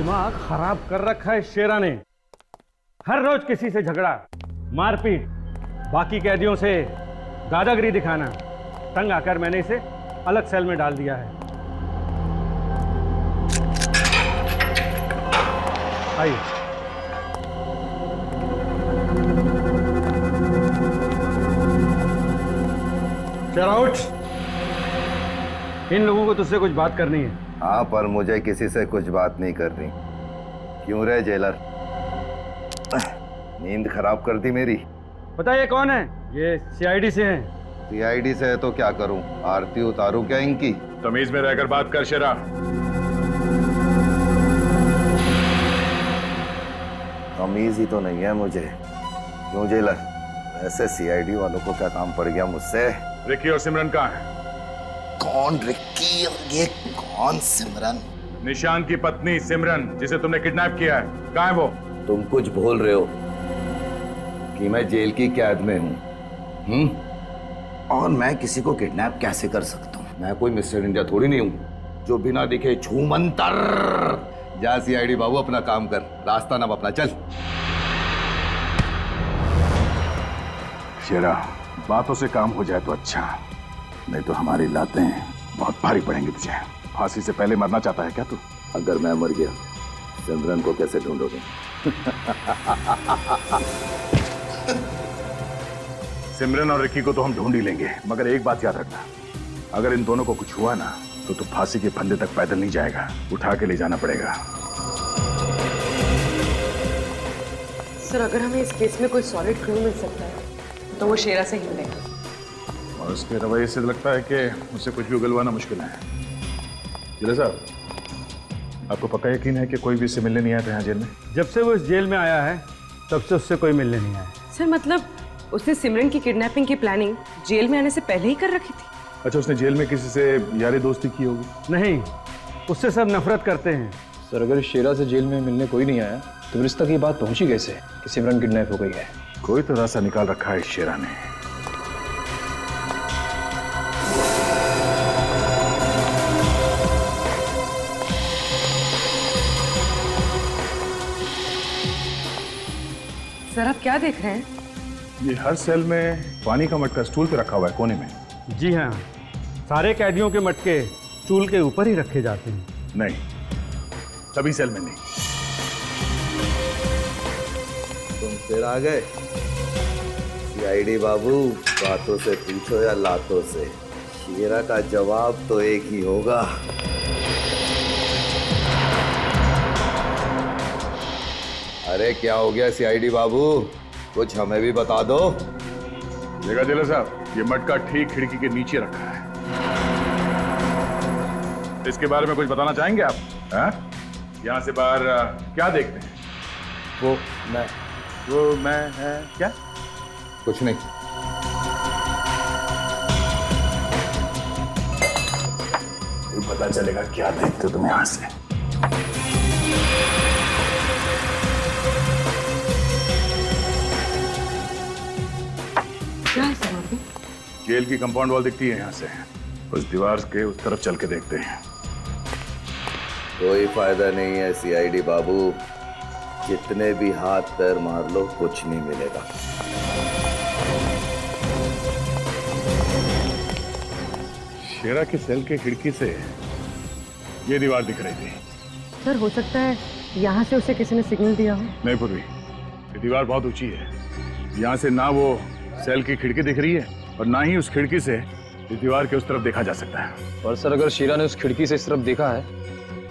दिमाग खराब कर रखा है शेरा ने। हर रोज किसी से झगड़ा, मारपीट, बाकी कैदियों से दादागिरी दिखाना। तंग आकर मैंने इसे अलग सेल में डाल दिया है। आइए। शेरा उठ, इन लोगों को तुझसे कुछ बात करनी है। हाँ, पर मुझे किसी से कुछ बात नहीं करनी। क्यों रे जेलर, नींद खराब कर दी मेरी। पता ये कौन है? ये सीआईडी से हैं। सीआईडी से है तो क्या करूं? आरती उतारूं क्या इनकी? तमीज में रहकर बात कर शेरा। तमीज ही तो नहीं है मुझे। क्यों जेलर, ऐसे सीआईडी वालों को क्या काम पड़ गया मुझसे? रिकी और सिमरन कहाँ है? कौन रिक्की और ये कौन सिमरन? निशान की पत्नी सिमरन, जिसे तुमने किडनैप किया है, कहाँ है वो? तुम कुछ भूल रहे हो कि मैं जेल की कैद में हूँ। और मैं किसी को किडनैप कैसे कर सकता हूँ? मैं कोई मिस्टर इंडिया थोड़ी नहीं हूँ जो बिना दिखे छूमंतर। जा सीआईडी बाबू, अपना काम कर, रास्ता ना अपना, चल। शेरा, बातों से काम हो जाए तो अच्छा, नहीं तो हमारी लातें बहुत भारी पड़ेंगी तुझे। फांसी से पहले मरना चाहता है क्या तू? अगर मैं मर गया, सिमरन को कैसे ढूंढोगे? सिमरन और रिकी को तो हम ढूंढ ही लेंगे, मगर एक बात याद रखना, अगर इन दोनों को कुछ हुआ ना तो तू फांसी के फंदे तक पैदल नहीं जाएगा, उठा के ले जाना पड़ेगा। सर, अगर हमें इस केस में कोई सॉलिड क्लू मिल सकता है तो वो शेरा से ही मिलेगा। और उसके रवैये से लगता है कि उससे कुछ भी उगलवाना मुश्किल है। जिला साहब, आपको पक्का यकीन है कि कोई भी इससे मिलने नहीं आया था यहाँ जेल में? जब से वो इस जेल में आया है तब से उससे कोई मिलने नहीं आया। सर, मतलब उसने सिमरन की किडनैपिंग की प्लानिंग जेल में आने से पहले ही कर रखी थी। अच्छा, उसने जेल में किसी से यारी दोस्ती की होगी? नहीं, उससे सब नफरत करते हैं। सर, अगर शेरा से जेल में मिलने कोई नहीं आया तो फिर इस तक ये बात पहुंची कैसे कि सिमरन किडनैप हो गई है? कोई तो रास्ता निकाल रखा है इस शेरा ने। सर, आप क्या देख रहे हैं? ये हर सेल में पानी का मटका स्टूल पे रखा हुआ है कोने में। जी हाँ, सारे कैदियों के मटके स्टूल के ऊपर ही रखे जाते हैं। नहीं, सभी सेल में नहीं। तुम फिर आ गए सीआईडी बाबू। बातों से पूछो या लातों से, शेरा का जवाब तो एक ही होगा। अरे क्या हो गया सीआईडी बाबू, कुछ हमें भी बता दो। देखा जिला साहब, ये मटका ठीक खिड़की के नीचे रखा है। इसके बारे में कुछ बताना चाहेंगे आप? यहाँ से बाहर क्या देखते हैं? वो मैं है क्या? कुछ नहीं। पता चलेगा क्या देखते हो तुम यहाँ से। क्या है सर? वहाँ पे जेल की कंपाउंड वॉल दिखती है यहाँ से। उस दीवार के उस तरफ चल के देखते हैं। कोई फायदा नहीं है सीआईडी बाबू, जितने भी हाथ पैर मार लो कुछ नहीं मिलेगा। शेरा के सेल के खिड़की से ये दीवार दिख रही थी। सर, हो सकता है यहाँ से उसे किसी ने सिग्नल दिया हो। नहीं पूर्वी, ये दीवार बहुत ऊंची है। यहाँ से ना वो सेल की खिड़की दिख रही है और ना ही उस खिड़की से इस दीवार के उस तरफ देखा जा सकता है। और सर, अगर शेरा ने उस खिड़की से इस तरफ देखा है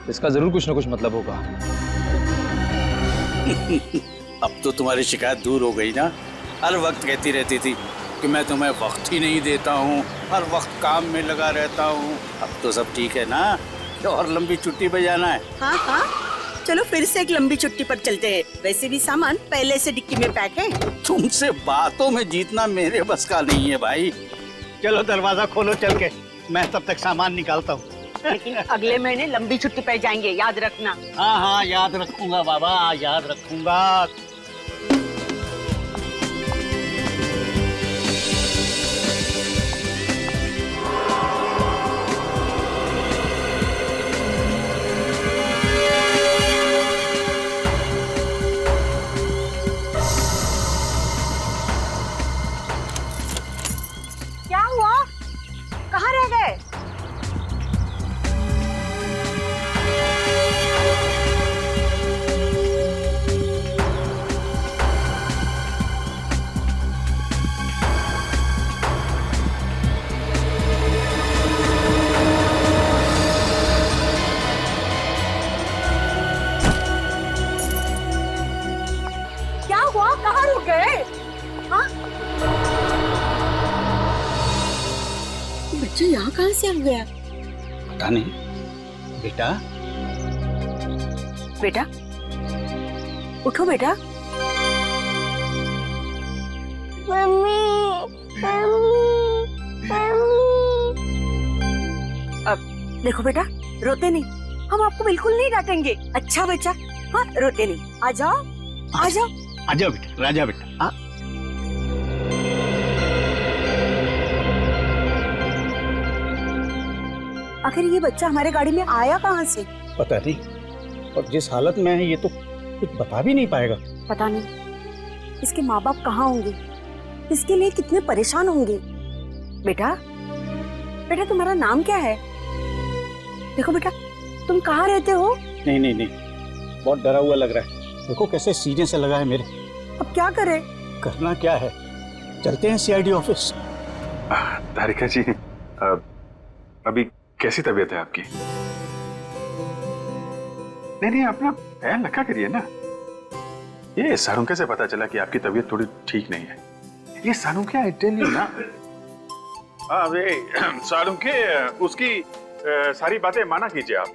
तो इसका जरूर कुछ ना कुछ मतलब होगा। अब तो तुम्हारी शिकायत दूर हो गई ना। हर वक्त कहती रहती थी कि मैं तुम्हें वक्त ही नहीं देता हूँ, हर वक्त काम में लगा रहता हूँ। अब तो सब ठीक है ना? तो और लंबी छुट्टी पे जाना है? हाँ हाँ, चलो फिर से एक लंबी छुट्टी पर चलते हैं। वैसे भी सामान पहले से डिक्की में पैक है। तुमसे बातों में जीतना मेरे बस का नहीं है भाई। चलो दरवाजा खोलो चल के, मैं तब तक सामान निकालता हूँ। लेकिन अगले महीने लंबी छुट्टी पर जाएंगे, याद रखना। हाँ हाँ, याद रखूंगा बाबा, याद रखूंगा। बच्चा यहाँ कहाँ से आ गया? पता नहीं बेटा। बेटा उठो बेटा। अब देखो बेटा, रोते नहीं, हम आपको बिल्कुल नहीं डांटेंगे। अच्छा बच्चा, हाँ रोते नहीं। आ जाओ आ जाओ। आजा बेटा, राजा बेटा। आखिर ये बच्चा हमारे गाड़ी में आया कहाँ से? पता नहीं, और जिस हालत में है ये तो कुछ बता भी नहीं पाएगा। पता नहीं इसके माँ बाप कहाँ होंगे, इसके लिए कितने परेशान होंगे। बेटा बेटा तुम्हारा नाम क्या है? देखो बेटा, तुम कहाँ रहते हो? नहीं नहीं नहीं, बहुत डरा हुआ लग रहा है। देखो कैसे सीने से लगा है मेरे। अब क्या करें? करना क्या है, चलते हैं सीआईडी ऑफिस। तारिका जी, अभी कैसी तबीयत है आपकी? नहीं, अपना पैर लगा करिए ना। ये सारुंखे से पता चला कि आपकी तबीयत थोड़ी ठीक नहीं है। ये सारुंखे, आई टेल यू ना। हाँ वे सारुंखे, उसकी सारी बातें माना कीजिए आप।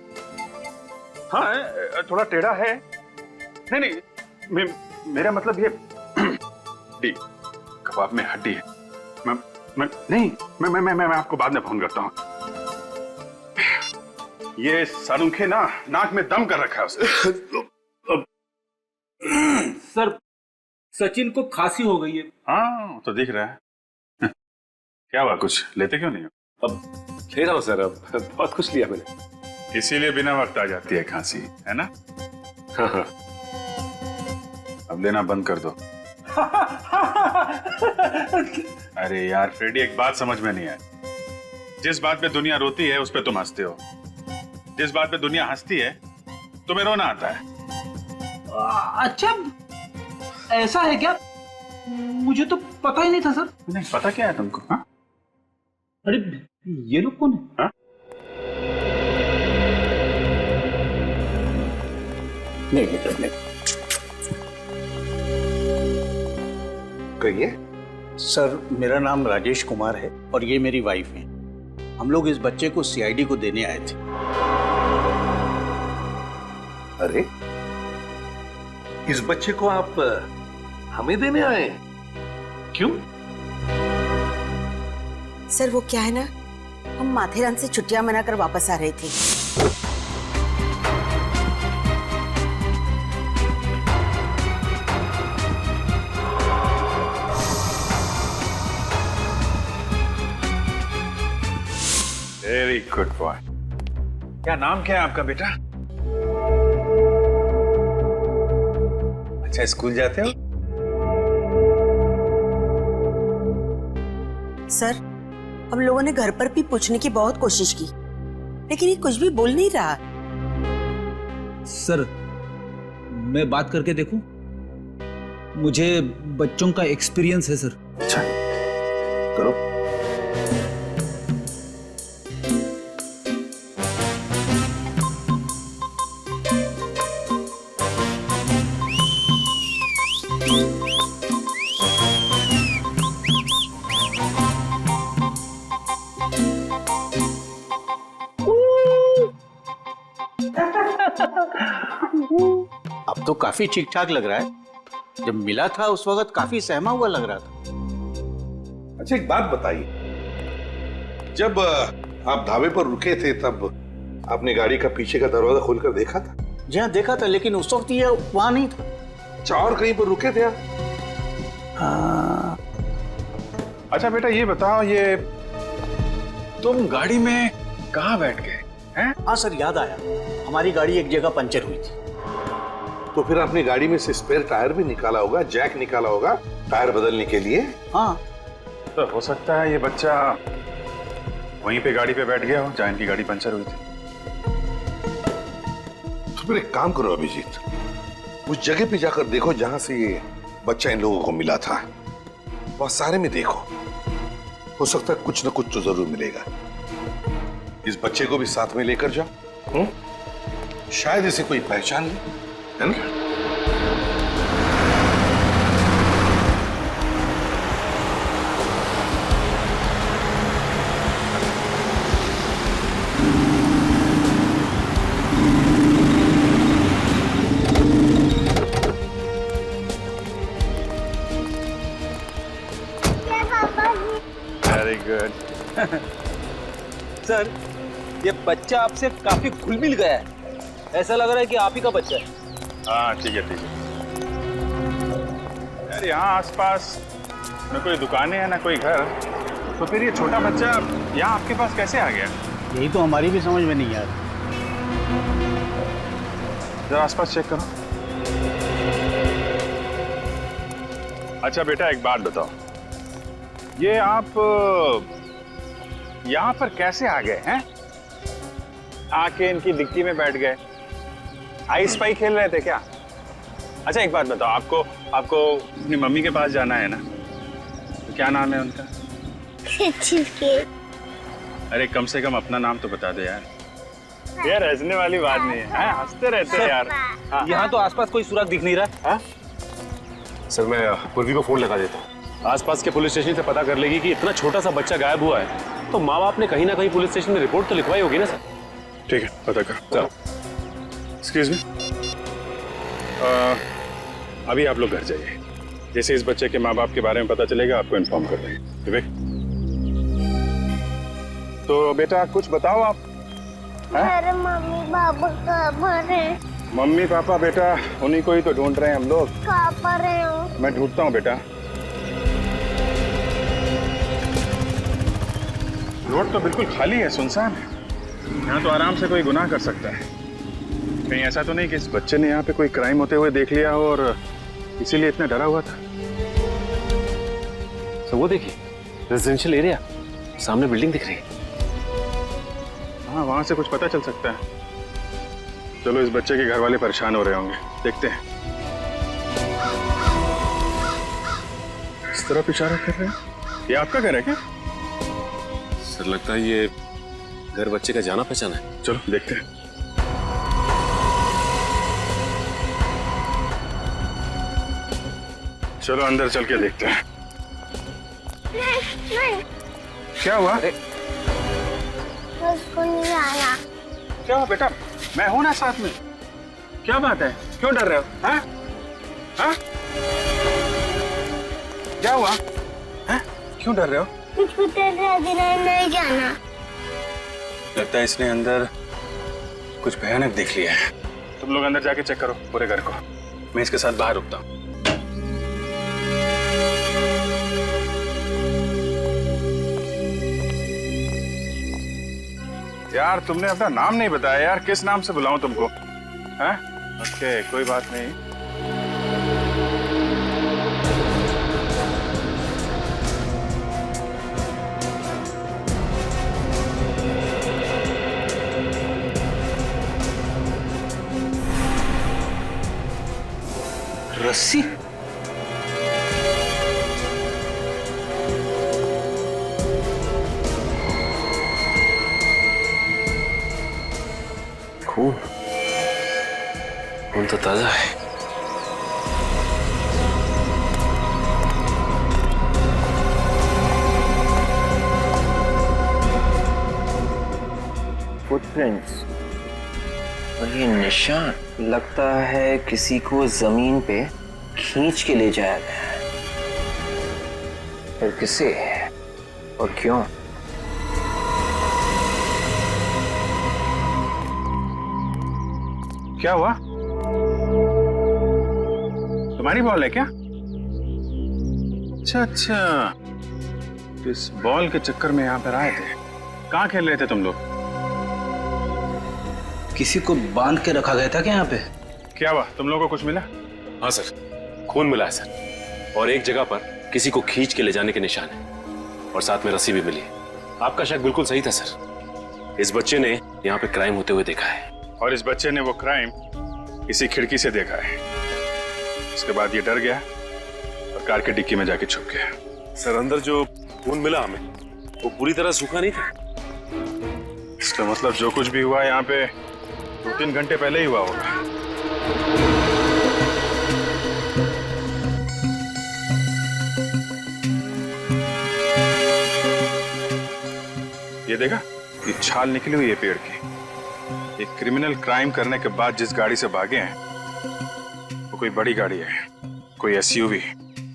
हाँ थोड़ा टेढ़ा है। नहीं, मेरा मतलब ये हड्डी, कबाब में हड्डी है। मैं आपको बाद में फोन करता हूँ। ये सारुंखे ना नाक में दम कर रखा है उसने। सर, सचिन को खांसी हो गई है। हाँ तो दिख रहा है। क्या हुआ, कुछ लेते क्यों नहीं हो? अब ले रहा हूँ सर, अब बहुत कुछ लिया मैंने। इसीलिए बिना वक्त आ जाती है खांसी, है ना? हाँ। अब लेना बंद कर दो। अरे यार फ्रेडी, एक बात समझ में नहीं आई। जिस बात पे दुनिया रोती है उस पे तुम हंसते हो, जिस बात पे दुनिया हंसती है तुम्हें रोना आता है। अच्छा, ऐसा है क्या? मुझे तो पता ही नहीं था सर। नहीं पता क्या है तुमको? हाँ? अरे ये लोग कौन है? हाँ? नहीं बेटा नहीं। कहिए। सर, मेरा नाम राजेश कुमार है और ये मेरी वाइफ है। हम लोग इस बच्चे को सीआईडी को देने आए थे। अरे, इस बच्चे को आप हमें देने आए हैं? क्यों? सर वो क्या है ना, हम माथेरान से छुट्टियां मनाकर वापस आ रहे थे। Very good boy. क्या नाम क्या है आपका बेटा? अच्छा, स्कूल जाते हो? सर, हम लोगों ने घर पर भी पूछने की बहुत कोशिश की, लेकिन ये कुछ भी बोल नहीं रहा। सर, मैं बात करके देखूं? मुझे बच्चों का एक्सपीरियंस है सर। अच्छा, करो। अब तो काफी ठीक ठाक लग रहा है। जब मिला था उस वक्त काफी सहमा हुआ लग रहा था। अच्छा एक बात बताइए, जब आप ढाबे पर रुके थे तब आपने गाड़ी का पीछे का दरवाजा खोलकर देखा था? जी हाँ, देखा था, लेकिन उस वक्त ये वहां नहीं था। अच्छा, और कहीं पर रुके थे आप? हाँ। अच्छा बेटा ये बताओ, ये तुम गाड़ी में कहाँ बैठ गए हैं? हाँ सर, याद आया, हमारी गाड़ी एक जगह पंचर हुई थी। तो फिर आपने गाड़ी में से स्पेयर टायर भी निकाला होगा, जैक निकाला होगा टायर बदलने के लिए। हाँ, तो हो सकता है ये बच्चा वहीं पे गाड़ी पे बैठ गया हो जहाँ इनकी गाड़ी पंचर हुई थी। तो फिर एक काम करो अभिजीत, उस जगह पे जाकर देखो जहां से ये बच्चा इन लोगों को मिला था। वहां सारे में देखो, हो सकता है कुछ ना कुछ तो जरूर मिलेगा। इस बच्चे को भी साथ में लेकर जाओ, शायद इसे कोई पहचान ले, है ना? सर, ये बच्चा आपसे काफी घुल मिल गया है। ऐसा लग रहा है कि आप ही का बच्चा है। हाँ ठीक है ठीक है। यार यहाँ आसपास न कोई दुकानें हैं ना कोई घर, तो फिर ये छोटा बच्चा यहाँ आपके पास कैसे आ गया? यही तो हमारी भी समझ में नहीं आ रही। जरा आसपास चेक करो। अच्छा बेटा एक बात बताओ, ये आप यहाँ पर कैसे आ गए हैं? आके इनकी डिक्की में बैठ गए, आई स्पाई खेल रहे थे क्या? अच्छा एक बात बताओ, आपको अपनी मम्मी के पास जाना है ना, तो क्या नाम है उनका? अरे कम से कम अपना नाम तो बता दे यार। यार हंसने वाली बात नहीं है, हैं? हंसते रहते हैं यार। हाँ। यहाँ तो आसपास कोई सुराग दिख नहीं रहा। हाँ? सर मैं पूर्वी को फोन लगा देता हूँ। आसपास के पुलिस स्टेशन से पता कर लेगी कि इतना छोटा सा बच्चा गायब हुआ है, तो माँ बाप ने कहीं ना कहीं पुलिस स्टेशन में रिपोर्ट तो लिखवाई होगी ना सर। ठीक है पता कर। चलो एक्सक्यूज मी, अभी आप लोग घर जाइए, जैसे इस बच्चे के माँ बाप के बारे में पता चलेगा आपको इन्फॉर्म कर देंगे। विवेक, तो बेटा कुछ बताओ आप। अरे मम्मी पापा कहाँ पर हैं? मम्मी पापा बेटा उन्हीं को ही तो ढूंढ रहे हैं हम लोग। कहाँ पर हैं? मैं ढूंढता हूँ बेटा। रोड तो बिल्कुल खाली है, सुनसान है, यहाँ तो आराम से कोई गुनाह कर सकता है। कहीं ऐसा तो नहीं कि इस बच्चे ने यहाँ पे कोई क्राइम होते हुए देख लिया हो और इसीलिए इतना डरा हुआ था। सर वो देखिए, रेजिडेंशियल एरिया, सामने बिल्डिंग दिख रही है। हाँ वहां से कुछ पता चल सकता है। चलो इस बच्चे के घर वाले परेशान हो रहे होंगे, देखते हैं। इस तरफ इशारा कर रहे हैं, ये आपका घर है क्या? सर लगता है ये घर बच्चे का जाना पहचाना है। चलो देखते हैं। चलो अंदर चल के देखते हैं। नहीं, क्या हुआ? उसको नहीं आना। क्या हुआ बेटा? मैं हूं ना साथ में। क्या बात है, क्यों डर रहे हो? हाँ? हाँ? क्या हुआ? हाँ? क्यों डर रहे हो? मुझको नहीं जाना। लगता है इसने अंदर कुछ भयानक देख लिया है। तुम लोग अंदर जाके चेक करो पूरे घर को, मैं इसके साथ बाहर रुकता हूँ। यार तुमने अपना नाम नहीं बताया यार, किस नाम से बुलाऊं तुमको? हैं? ओके कोई बात नहीं। रस्सी? खून, खून तो ताजा है। फुटप्रिंट्स और ये निशान, लगता है किसी को जमीन पे खींच के ले जाया गया है। फिर किसे और क्यों? क्या हुआ? तुम्हारी बॉल है क्या? अच्छा अच्छा, इस बॉल के चक्कर में यहाँ पर आए थे। कहाँ खेल रहे थे तुम लोग? किसी को बांध के रखा गया था क्या यहाँ पे? क्या हुआ, तुम लोगों को कुछ मिला? हाँ सर, खून मिला है सर, और एक जगह पर किसी को खींच के ले जाने के निशान है, और साथ में रस्सी भी मिली है। आपका शक बिल्कुल सही था सर, इस बच्चे ने यहाँ पे क्राइम होते हुए देखा है। और इस बच्चे ने वो क्राइम इसी खिड़की से देखा है। उसके बाद ये डर गया और कार की डिक्की में जाके छुप गया। सर अंदर जो खून मिला हमें, वो पूरी तरह सूखा नहीं था। इसका मतलब जो कुछ भी हुआ यहाँ पे 2-3 घंटे पहले ही हुआ होगा। ये देखा, ये छाल निकली हुई है पेड़ की। एक क्रिमिनल क्राइम करने के बाद जिस गाड़ी से भागे हैं वो कोई बड़ी गाड़ी है, कोई एसयूवी।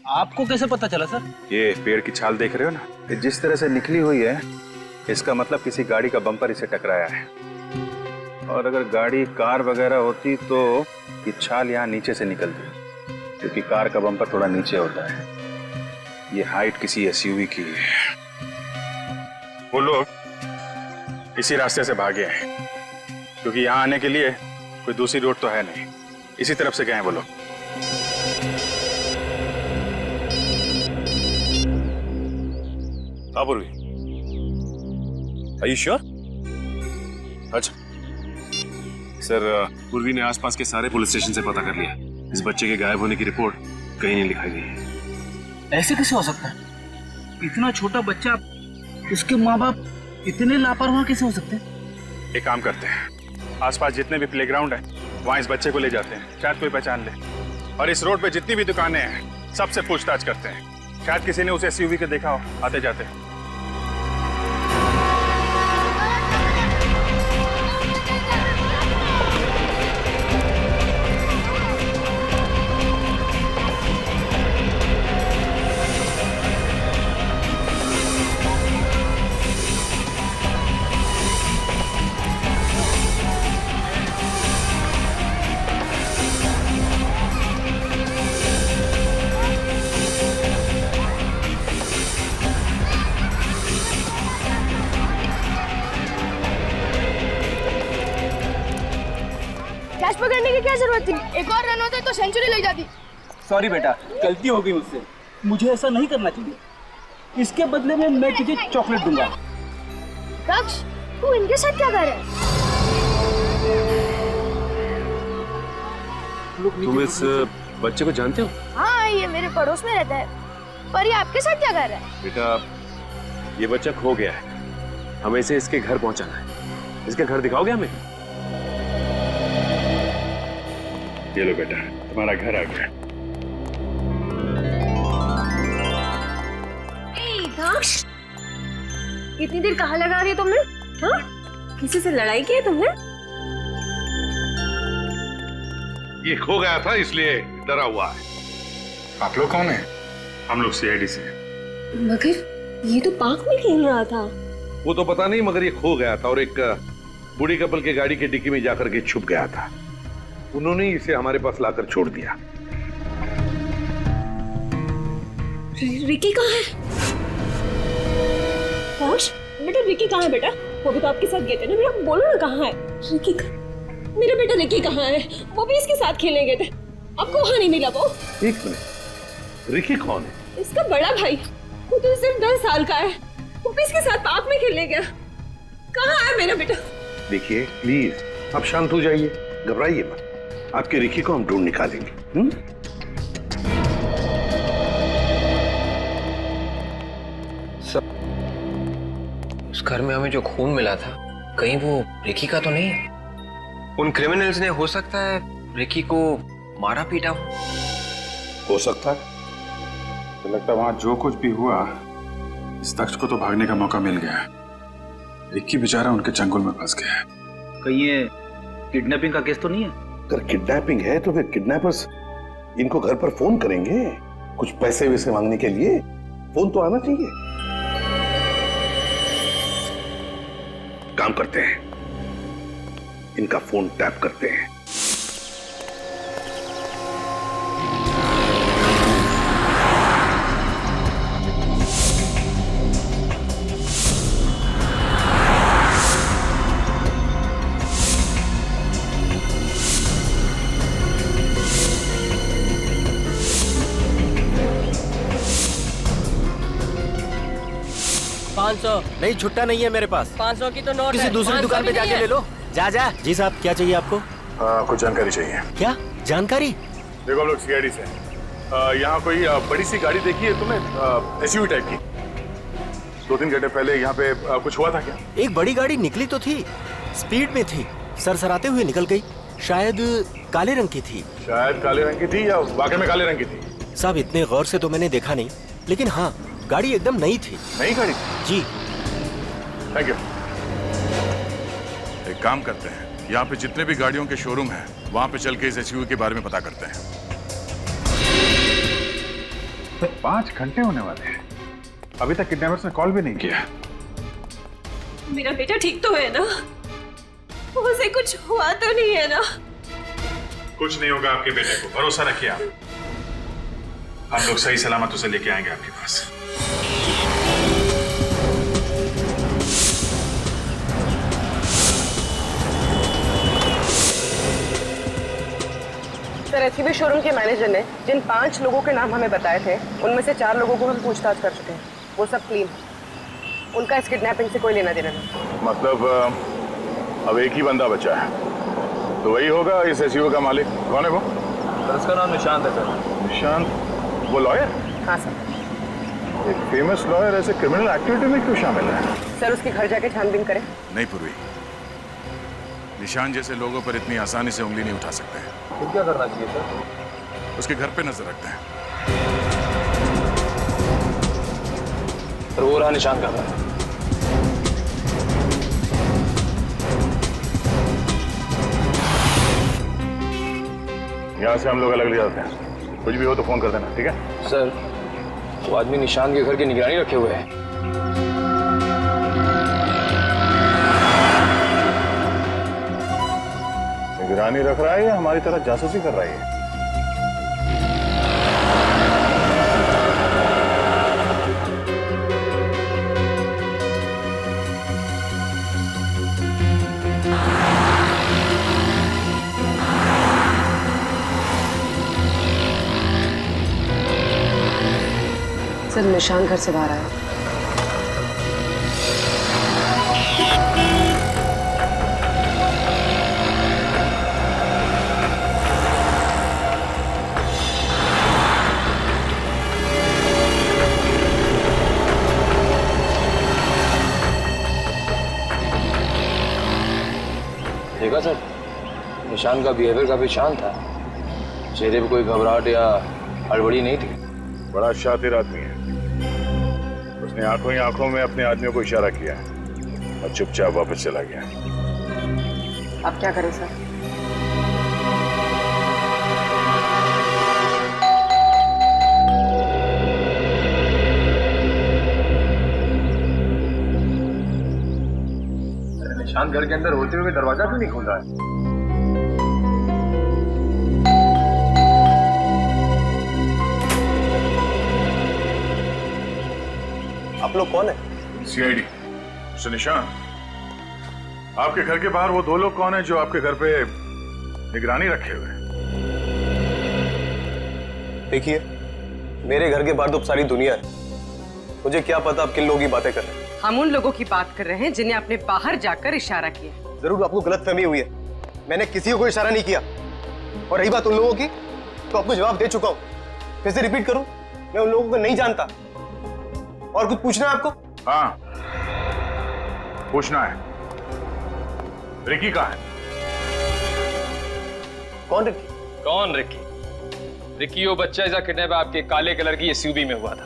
आपको कैसे पता चला सर? ये पेड़ की छाल देख रहे हो ना, ये जिस तरह से निकली हुई है इसका मतलब किसी गाड़ी का बम्पर इसे टकराया है। और अगर गाड़ी कार वगैरह होती तो ये छाल यहाँ नीचे से निकलती, क्योंकि कार का बम्पर थोड़ा नीचे होता है। ये हाइट किसी एसयूवी की है। वो लोग इसी रास्ते से भागे हैं, क्योंकि यहाँ आने के लिए कोई दूसरी रोड तो है नहीं। इसी तरफ से गए हैं वो लोग। हाँ पूर्वी, Are you sure? अच्छा सर, पूर्वी ने आसपास के सारे पुलिस स्टेशन से पता कर लिया। इस बच्चे के गायब होने की रिपोर्ट कहीं नहीं लिखाई गई है। ऐसे कैसे हो सकता है? इतना छोटा बच्चा, उसके माँ बाप इतने लापरवाह कैसे हो सकते हैं? एक काम करते हैं, आसपास जितने भी प्लेग्राउंड है वहाँ इस बच्चे को ले जाते हैं, शायद कोई पहचान ले। और इस रोड पे जितनी भी दुकानें हैं सबसे पूछताछ करते हैं, शायद किसी ने उसे एसयूवी के देखा हो आते जाते। कैच पकड़ने की क्या जरूरत थी? एक और रन होता तो सेंचुरी लग जाती। सॉरी बेटा, गलती हो गई मुझसे। मुझे ऐसा नहीं करना चाहिए। इसके बदले में मैं तुझे चॉकलेट दूंगा। दक्ष, तू इनके साथ क्या कर रहा है? तुम इस बच्चे को जानते हो? हाँ, ये मेरे पड़ोस में रहता है। पर ये आपके साथ क्या कर रहा है? बेटा, ये बच्चा खो गया है। हमें इसे इसके घर पहुंचाना है। इसका घर दिखाओगे हमें? ये लो बेटा, तुम्हारा घर आ गया। दक्ष, इतनी देर कहाँ लगा रही है तुमने? हाँ? किसी से लड़ाई की है तुमने? ये खो गया था इसलिए डरा हुआ है। आप लोग कौन हैं? हम लोग सीआईडी से। मगर ये तो पार्क में खेल रहा था। वो तो पता नहीं, मगर ये खो गया था और एक बूढ़ी कपल के गाड़ी की डिक्की में जाकर के छुप गया था। उन्होंने इसे हमारे पास लाकर छोड़ दिया। रिकी कहाँ है? बेटा रिकी कहाँ है बेटा? वो भी तो आपके साथ गए थे ना बेटा, बोलो ना कहाँ है रिकी? मेरा बेटा रिकी कहाँ है? वो भी इसके साथ खेलने गए थे, आपको वहाँ नहीं मिला वो? एक मिनट, रिकी कौन है? इसका बड़ा भाई, वो तो सिर्फ 10 साल का है। वो भी इसके साथ पार्क में खेलने गया। कहाँ है मेरा बेटा? देखिए प्लीज आप शांत हो जाइए, घबराइए मत। आपके रिकी को हम ढूंढ निकालेंगे। सब उस घर में हमें जो खून मिला था, कहीं वो रिकी का तो नहीं है? उन क्रिमिनल्स ने हो सकता है रिकी को मारा पीटा हो सकता है। तो लगता है वहां जो कुछ भी हुआ, इस दक्ष को तो भागने का मौका मिल गया। रिकी बेचारा उनके चंगुल में फंस गया। कहीं ये किडनैपिंग का केस तो नहीं है? अगर किडनैपिंग है तो फिर किडनैपर्स इनको घर पर फोन करेंगे कुछ पैसे वैसे मांगने के लिए। फोन तो आना चाहिए। काम करते हैं, इनका फोन टैप करते हैं। नहीं, छुट्टा नहीं है मेरे पास। 500 की तो नोट किसी दूसरी दुकान पे जाके ले लो। जा जा। जी साहब, क्या चाहिए आपको? कुछ जानकारी चाहिए। क्या जानकारी? देखो हम लोग सीआईडी से हैं। यहाँ कोई बड़ी सी गाड़ी देखी है तुमने, एसयूवी टाइप की? 2-3 घंटे पहले यहाँ पे कुछ हुआ था क्या? एक बड़ी गाड़ी निकली तो थी, स्पीड में थी, सरसराते हुए निकल गई। शायद काले रंग की थी। शायद काले रंग की थी या वाकई में काले रंग की थी? साहब इतने गौर से तो मैंने देखा नहीं, लेकिन हाँ गाड़ी एकदम नई थी। नई गाड़ी? जी। Thank you. एक काम करते हैं, यहाँ पे जितने भी गाड़ियों के शोरूम हैं, वहाँ पे चल के इस एसयूवी के बारे में पता करते हैं। 5 घंटे होने वाले हैं, अभी तक किडनैपर्स ने कॉल भी नहीं किया। मेरा बेटा ठीक तो है ना? उसे कुछ हुआ तो नहीं है ना? कुछ नहीं होगा आपके बेटे को, भरोसा रखिए आप। हम लोग सही सलामत उसे लेके आएंगे आपके पास। सर, एसयूवी शोरूम के मैनेजर ने जिन 5 लोगों के नाम हमें बताए थे, उनमें से 4 लोगों को हम पूछताछ कर चुके हैं। वो सब क्लीन। उनका इस किडनैपिंग से कोई लेना देना नहीं। मतलब अब एक ही बंदा बचा है, तो वही होगा इस एसयूवी का मालिक। कौन है वो? सर उसका नाम निशांत है सर। निशांत? वो लॉयर? हाँ सर। एक फेमस लॉयर ऐसे क्रिमिनल एक्टिविटी में क्यों शामिल है? सर, उसके घर जाके छानबीन करें। नहीं पूर्वी, निशान जैसे लोगों पर इतनी आसानी से उंगली नहीं उठा सकते हैं। फिर क्या करना चाहिए सर? उसके घर पे नजर रखते हैं। सर वो रहा निशान का घर। यहाँ से हम लोग अलग ले जाते हैं। कुछ भी हो तो फोन कर देना, ठीक है? सर वो आदमी निशान के घर की निगरानी रखे हुए है। निगरानी रख रहा है या हमारी तरह जासूसी कर रहा है? सर, निशान घर से बाहर आया। देखा सर, निशान का बिहेवियर काफी शांत था। चेहरे पे कोई घबराहट या हड़बड़ी नहीं थी। बड़ा शातिर आदमी है। उसने आंखों ही आंखों में अपने आदमियों को इशारा किया और चुपचाप वापस चला गया। अब क्या करें सर? निशान घर के अंदर होते हुए दरवाजा क्यों नहीं खोल रहा है? आप लोग कौन है? सीआईडी। मिस्टर निशान, आपके घर के बाहर वो 2 लोग कौन है जो आपके घर पे निगरानी रखे हुए हैं? देखिए, मेरे घर के बाहर तो सारी दुनिया है। मुझे क्या पता आप किन लोगों की बातें कर रहे हैं। हम उन लोगों की बात कर रहे हैं जिन्हें आपने बाहर जाकर इशारा किया। जरूर आपको गलतफहमी हुई है। मैंने किसी को इशारा नहीं किया। और रही बात उन लोगों की, तो आपको जवाब दे चुका हूं। फिर से रिपीट करूं, मैं उन लोगों को नहीं जानता। और कुछ पूछना है आपको? हाँ, पूछना है। रिकी कहाँ है? कौन रिकी? कौन रिकी? रिकी वो बच्चा ऐसा किडनैप आपके काले कलर की एसयूवी में हुआ था।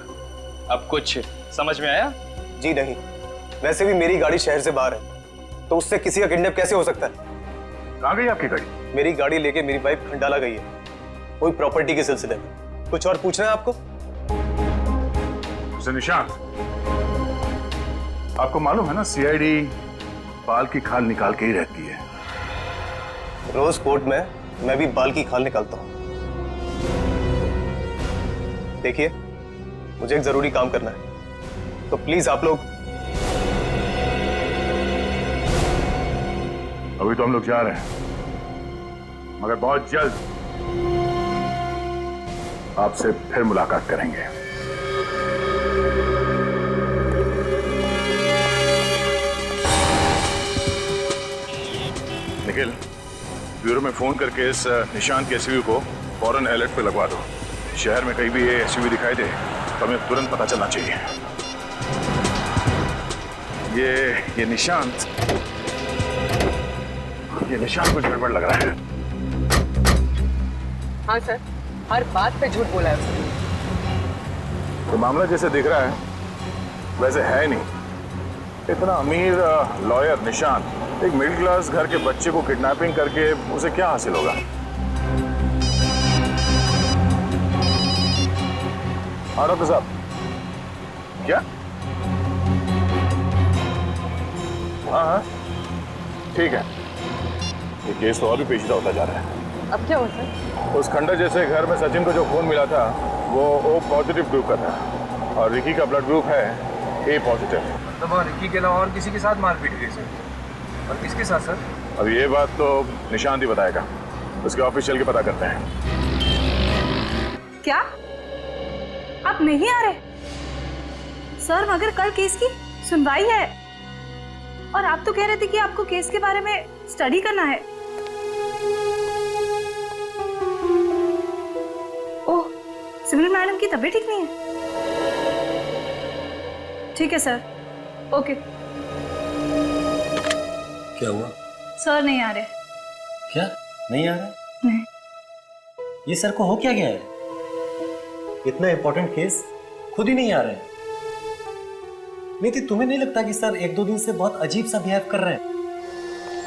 अब कुछ समझ में आया? जी नहीं। वैसे भी मेरी गाड़ी शहर से बाहर है, तो उससे किसी का किडनैप कैसे हो सकता है? कहाँ गई आपकी गाड़ी? मेरी गाड़ी लेके मेरी वाइफ खंडाला गई है, कोई प्रॉपर्टी के सिलसिले में। कुछ और पूछना है आपको? निशांत, आपको मालूम है ना, सीआईडी बाल की खाल निकाल के ही रहती है। रोज कोर्ट में मैं भी बाल की खाल निकालता हूं। देखिए, मुझे एक जरूरी काम करना है, तो प्लीज आप लोग। अभी तो हम लोग जा रहे हैं, मगर बहुत जल्द आपसे फिर मुलाकात करेंगे। निखिल, ब्यूरो में फोन करके इस निशान के एसयूवी को फौरन अलर्ट पे लगवा दो। शहर में कहीं भी ये एसयूवी दिखाई दे तो हमें तुरंत पता चलना चाहिए। ये निशांत कुछ गड़बड़ लग रहा है। हाँ सर, हर बात पे झूठ बोला है उसने। तो मामला जैसे दिख रहा है वैसे है नहीं। इतना अमीर लॉयर निशांत एक मिडिल क्लास घर के बच्चे को किडनैपिंग करके उसे क्या हासिल होगा? हाँ डॉक्टर साहब, क्या हाँ हाँ ठीक है। ये केस तो और भी पेचीदा होता जा रहा है। अब क्या हुआ सर? उस खंडर जैसे घर में सचिन को जो खून मिला था वो O पॉजिटिव ग्रुप का था और रिकी का ब्लड ग्रुप है A पॉजिटिव। तो वहाँ रिकी के अलावा और किसी के साथ मारपीट हुई सर? और किसके साथ सर? अब ये बात तो निशांत ही बताएगा, उसके ऑफिस चल के पता करते हैं। क्या आप नहीं आ रहे सर? मगर कल केस की सुनवाई है और आप तो कह रहे थे कि आपको केस के बारे में स्टडी करना है। ओह, सिमरन मैडम की तबीयत ठीक नहीं है। ठीक है सर, ओके। क्या हुआ? सर नहीं आ रहे। क्या नहीं आ रहा? नहीं। ये सर को हो क्या गया है? इतना इंपॉर्टेंट केस खुद ही नहीं आ रहे हैं। नीति, तुम्हें नहीं लगता कि सर एक दो दिन से बहुत अजीब सा बिहेव कर रहे हैं?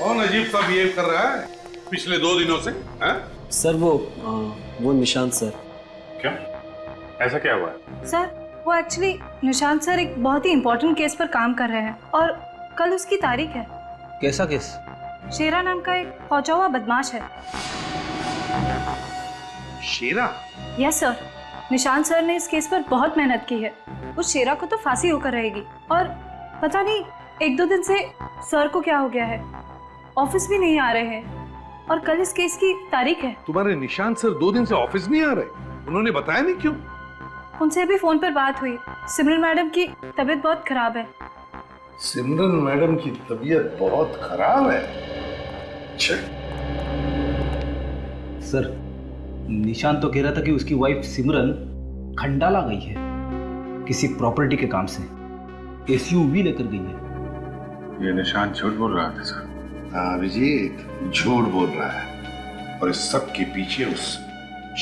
कौन अजीब सा बिहेव कर रहा है पिछले 2 दिनों से? सर वो निशांत सर। क्या? ऐसा क्या हुआ? सर वो एक्चुअली निशांत सर एक बहुत ही इंपॉर्टेंट केस पर काम कर रहे हैं और कल उसकी तारीख है। कैसा केस? शेरा नाम का एक पहुंचा हुआ बदमाश है। शेरा? यस सर, निशांत सर ने इस केस पर बहुत मेहनत की है। उस शेरा को तो फांसी होकर रहेगी और पता नहीं 1-2 दिन से सर को क्या हो गया है, ऑफिस भी नहीं आ रहे हैं और कल इस केस की तारीख है। तुम्हारे निशांत सर 2 दिन से ऑफिस नहीं आ रहे? उन्होंने बताया नहीं क्यों? उनसे अभी फोन पर बात हुई। सिमरन मैडम की तबीयत बहुत खराब है। सिमरन मैडम की तबीयत बहुत खराब है? सर निशांत तो कह रहा था कि उसकी वाइफ सिमरन खंडाला गई है किसी प्रॉपर्टी के काम से, SUV लेकर गई है। ये निशांत झूठ बोल रहा था सर। हाँ अभिजीत, झूठ बोल रहा है और इस सब के पीछे उस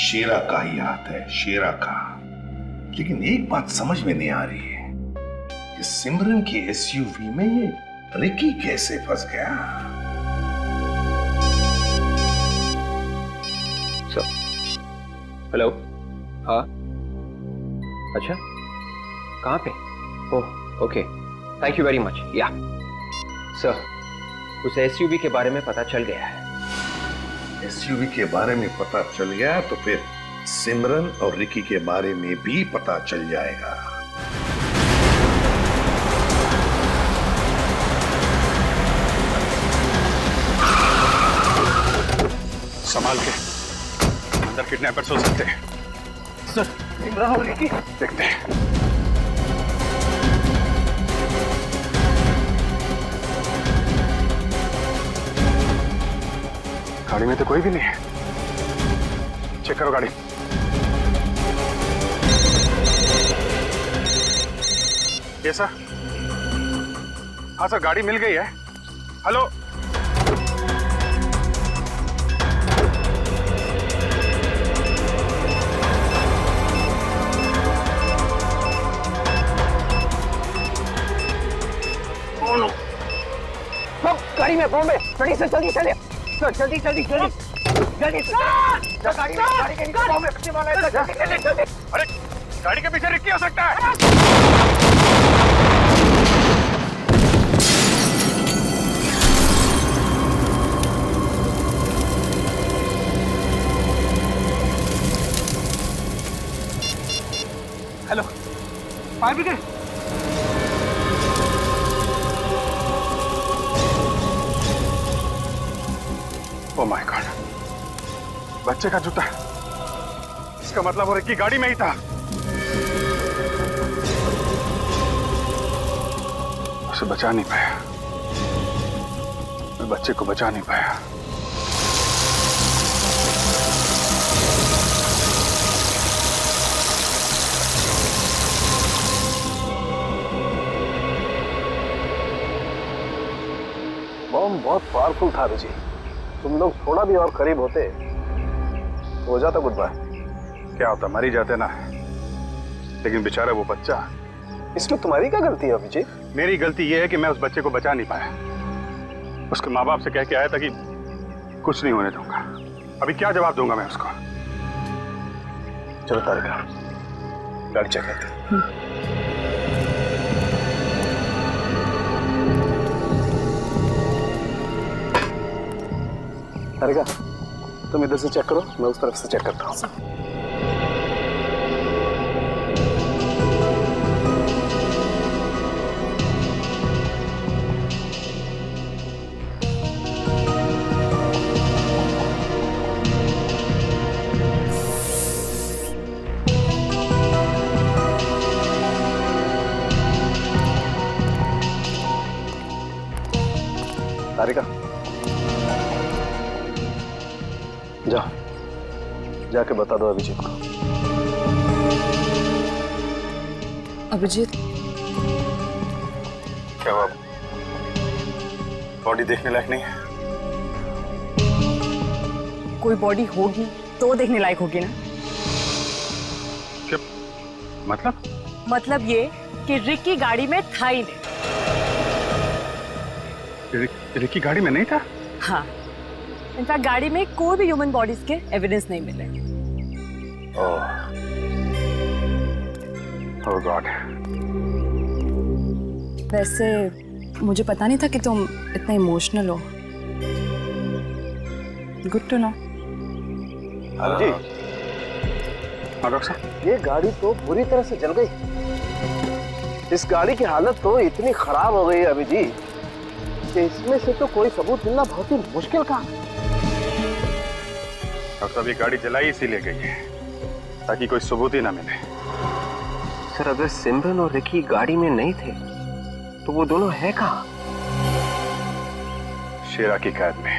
शेरा का ही हाथ है, शेरा का। लेकिन एक बात समझ में नहीं आ रही है कि सिमरन की SUV में ये रिकी कैसे फंस गया? हेलो। हाँ अच्छा, कहाँ पे? Oh okay, thank you very much. या सर, उस SUV के बारे में पता चल गया है। SUV के बारे में पता चल गया तो फिर सिमरन और रिकी के बारे में भी पता चल जाएगा। संभाल के, अंदर किडनैपर्स हो सकते हैं। सर सिमरन और रिकी देखते हैं। गाड़ी में तो कोई भी नहीं है। चेक करो गाड़ी। ये सर? हाँ सर, गाड़ी मिल गई है। हेलो गाड़ी में बॉम्बे, जल्दी से जल्दी चले सर, जल्दी जल्दी जल्दी जल्दी गाड़ी के नीचे बॉम्बे फटने वाला है, जल्दी जल्दी जल्दी। अरे गाड़ी के पीछे रिक्की हो सकता है। Hello, fire brigade. Oh my God, बच्चे का जूता। इसका मतलब वो रिक्की गाड़ी में ही था। उसे बचा नहीं पाया, मैं बच्चे को बचा नहीं पाया। बॉम्ब बहुत पावरफुल था अभिजी। तुम लोग थोड़ा भी और करीब होते तो हो जाता गुड बाय। क्या होता, मर ही जाते ना। लेकिन बेचारा वो बच्चा। इसमें तुम्हारी क्या गलती है अभिजीत? मेरी गलती ये है कि मैं उस बच्चे को बचा नहीं पाया। उसके माँ बाप से कह के आया था कि कुछ नहीं होने दूंगा। अभी क्या जवाब दूंगा मैं उसको? चलो तारिका, गाड़ी चेक करते। 1 तारिका, तुम इधर से चेक करो, मैं उस तरफ से चेक करता हूँ। तारिका, जाके बता दो अभिजीत को। अभिजीत, क्या हुआ? बॉडी देखने लायक नहीं है? कोई बॉडी होगी तो देखने लायक होगी ना। क्या मतलब? मतलब ये कि रिकी गाड़ी में था ही नहीं। रिकी गाड़ी में नहीं था? हाँ, इनफैक्ट गाड़ी में कोई भी ह्यूमन बॉडीज के एविडेंस नहीं मिले। ओह गॉड। वैसे मुझे पता नहीं था कि तुम इतने इमोशनल हो। Good to know. हाँ जी। हाँ डॉक्टर साहब, ये गाड़ी तो बुरी तरह से जल गई। इस गाड़ी की हालत तो इतनी खराब हो गई है अभिजीत कि इसमें से तो कोई सबूत मिलना बहुत ही मुश्किल काम है। डॉक्टर साहब, ये गाड़ी जलाई इसीलिए गई है ताकि कोई सबूत ही ना मिले। सर, अगर सिमरन और रिकी गाड़ी में नहीं थे तो वो दोनों है कहाँ? शेरा की कैद में।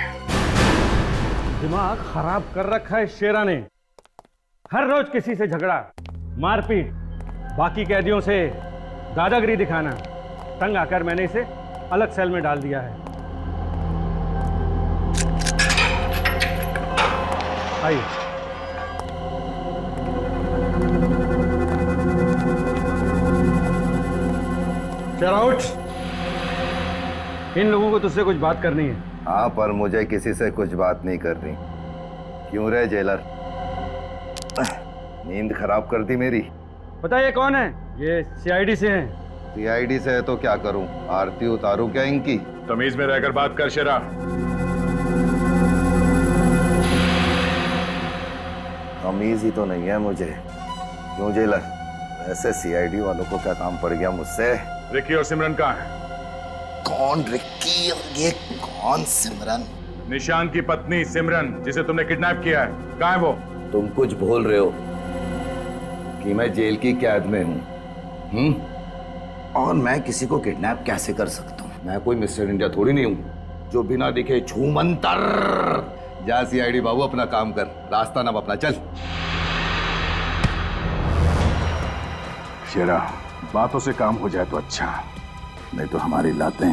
दिमाग खराब कर रखा है शेरा ने। हर रोज किसी से झगड़ा, मारपीट, बाकी कैदियों से दादागिरी दिखाना। तंग आकर मैंने इसे अलग सेल में डाल दिया है। आइए। शेरा उठ। इन लोगों को तुझसे कुछ बात करनी है। हाँ, पर मुझे किसी से कुछ बात नहीं करनी। क्यों रे जेलर, नींद खराब कर दी मेरी। पता ये कौन है? ये सीआईडी से हैं। सीआईडी से है तो क्या करूं? आरती उतारूं क्या इनकी? तमीज में रहकर बात कर शेरा। तमीज ही तो नहीं है मुझे। क्यों जेलर, ऐसे सीआईडी वालों को क्या काम पड़ गया मुझसे? रिकी और सिमरन कहाँ है? कौन रिकी और ये कौन सिमरन? निशान की पत्नी सिमरन, जिसे तुमने किडनैप किया है, कहाँ है वो? तुम कुछ भूल रहे हो कि मैं जेल की कैद में हूँ। और मैं किसी को किडनैप कैसे कर सकता हूँ? मैं कोई मिस्टर इंडिया थोड़ी नहीं हूँ जो बिना दिखे छूमंतर। जा सीआईडी बाबू, अपना काम कर, रास्ता ना अपना चल। शेरा, बातों से काम हो जाए तो अच्छा, नहीं तो हमारी लातें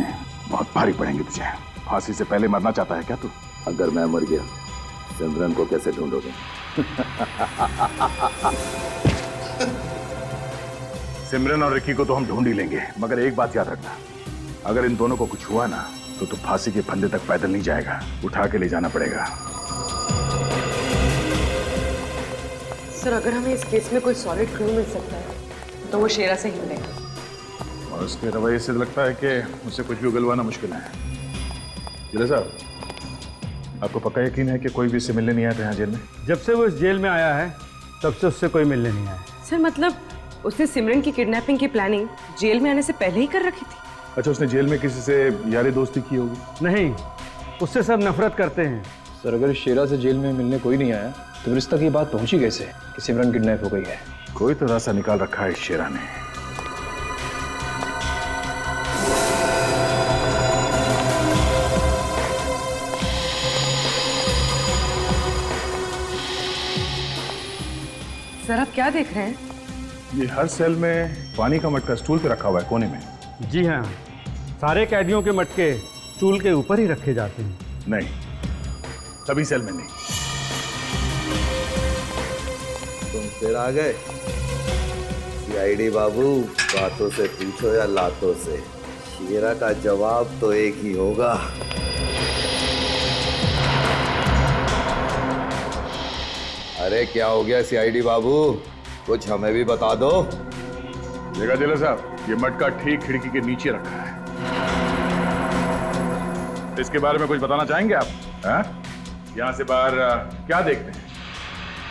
बहुत भारी पड़ेंगी तुझे। फांसी से पहले मरना चाहता है क्या तू? अगर मैं मर गया, सिमरन को कैसे ढूंढोगे? सिमरन और रिकी को तो हम ढूंढ ही लेंगे, मगर एक बात याद रखना, अगर इन दोनों को कुछ हुआ ना तो तू फांसी के फंदे तक पैदल नहीं जाएगा, उठा के ले जाना पड़ेगा। सर, अगर हमें इस केस में कोई सॉलिड क्लू मिल सकता है तो वो शेरा से ही मिलेगा। और उसके रवैये से लगता है कि उससे कुछ भी उगलवाना मुश्किल है। जिला साहब, आपको पक्का यकीन है कि कोई भी इससे मिलने नहीं आया था यहाँ जेल में? जब से वो इस जेल में आया है तब से उससे कोई मिलने नहीं आया। सर, मतलब उसने सिमरन की किडनैपिंग की प्लानिंग जेल में आने से पहले ही कर रखी थी। अच्छा, उसने जेल में किसी से यारी दोस्ती की होगी? नहीं, उससे सब नफरत करते हैं। सर, अगर शेरा से जेल में मिलने कोई नहीं आया तो फिर इस तक ये बात पहुंची कैसे कि सिमरन किडनैप हो गई है? कोई तो रास्ता निकाल रखा है इस शेरा ने। सर, आप क्या देख रहे हैं? ये हर सेल में पानी का मटका स्टूल पे रखा हुआ है कोने में। जी हाँ, सारे कैदियों के मटके स्टूल के ऊपर ही रखे जाते हैं। नहीं, सभी सेल में नहीं। तुम फिर आ गए सीआईडी बाबू। बातों से पूछो या लातों से, शेरा का जवाब तो एक ही होगा। अरे क्या हो गया सीआईडी बाबू, कुछ हमें भी बता दो। देखा जिला साहब, ये मटका ठीक खिड़की के नीचे रखा है। इसके बारे में कुछ बताना चाहेंगे आप? यहाँ से बाहर क्या देखते हैं?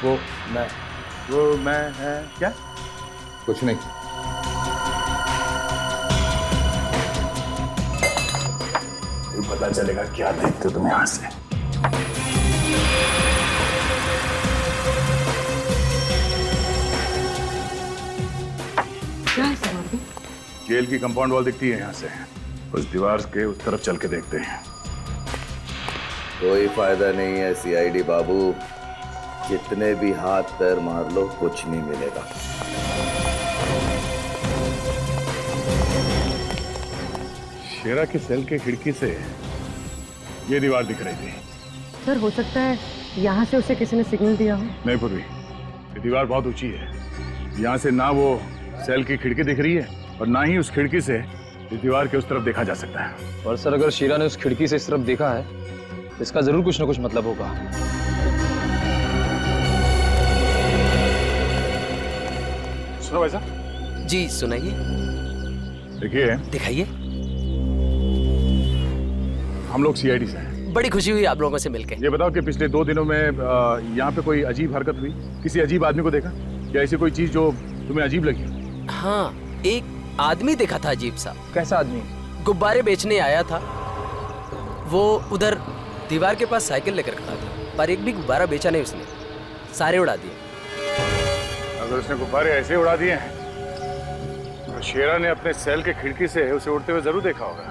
वो मैं है क्या? कुछ नहीं। पता चलेगा क्या देखते हो तुम यहाँ से। क्या है सर? जेल की कंपाउंड वॉल दिखती है यहाँ से। उस दीवार के उस तरफ चल के देखते हैं। कोई फायदा नहीं है सीआईडी बाबू, जितने भी हाथ पैर मार लो कुछ नहीं मिलेगा। शेरा की सेल के खिड़की से ये दीवार दिख रही थी। सर हो सकता है यहाँ से उसे किसी ने सिग्नल दिया हो। नहीं पूर्वी, ये दीवार बहुत ऊंची है। यहाँ से ना वो सेल की खिड़की दिख रही है और ना ही उस खिड़की से इस दीवार के उस तरफ देखा जा सकता है। और सर अगर शीरा ने उस खिड़की से इस तरफ देखा है तो इसका जरूर कुछ ना कुछ मतलब होगा। सुनो भाई साहब। जी सुनाइए। देखिए, दिखाइए। हम लोग सीआईडी से हैं। बड़ी खुशी हुई आप लोगों से मिलके। ये बताओ कि पिछले 2 दिनों में यहाँ पे कोई अजीब हरकत हुई? किसी अजीब आदमी को देखा या ऐसी कोई चीज जो तुम्हें अजीब लगी? हाँ, एक आदमी देखा था अजीब सा। कैसा आदमी? गुब्बारे बेचने आया था। वो उधर दीवार के पास साइकिल लेकर खड़ा था, पर एक भी गुब्बारा बेचा नहीं उसने, सारे उड़ा दिए। अगर उसने गुब्बारे ऐसे उड़ा दिए हैं तो शेरा ने अपने सेल के खिड़की से उसे उड़ते हुए जरूर देखा होगा।